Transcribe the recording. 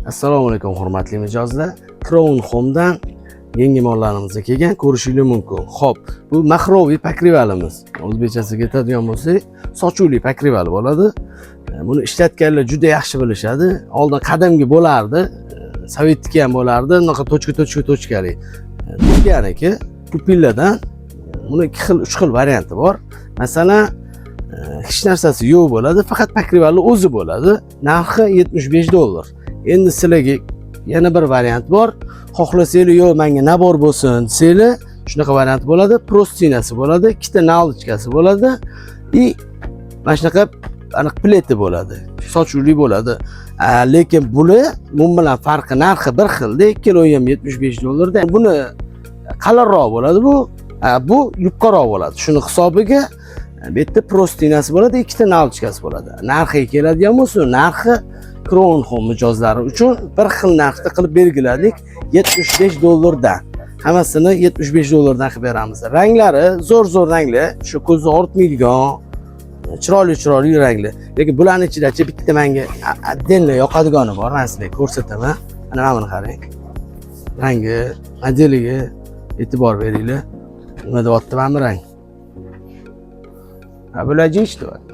Assalomu alaykum hurmatli mijozlar. Crown Home'dan yangi mollarimiz kelgan, ko'rishingiz mumkin. Xo'p, bu maxroviy pokrivalimiz. O'zbekchasiga aytadigan bo'lsak, sochuvli pokrival bo'ladi. Buni ishlatganlar juda yaxshi bilishadi. Oldin qadimgi bo'lardi, sovetniki ham bo'lardi, unaqa tochkali. Turkiyaniki pupilladan buni 2 xil, 3 xil varianti bor. Masalan, hech narsasi yo'q bo'ladi, faqat pokrivalni o'zi bo'ladi. Narxi $75. Endi sizlarga yana bir variant bor. Xohlasanglar yo'q, menga nabor bo'lsin, desanglar, shunaqa variant bo'ladi. Prostinasi bo'ladi, ikkita nalchkasi bo'ladi. Mana shunaqa aniq pleti bo'ladi. Sochuvli bo'ladi. Lekin buni bilan farqi narxi bir xilda, ikkalovi ham $75 da. Buni qalinroq bo'ladi bu. Bu yupqaroq bo'ladi. Shuni hisobiga bu yerda prostinasi bo'ladi, ikkita nalchkasi bo'ladi. Narxiga keladigan bo'lsa, narxi Crown Home mijozlari uchun bir xil narxda qilib belgiladik, $75 dan. Hammasini $75 dan qilib beramiz. Ranglari zo'r ranglar, shu ko'zni og'ritmaydigan, chiroyli ranglar. Lekin bularning ichida bitta menga отдельно yoqadigani bor, men sizlarga ko'rsataman. Mana buni qarang. Rangi, modeliga e'tibor beringlar. Nima deyapti mana rang? Bular jinch deyapti.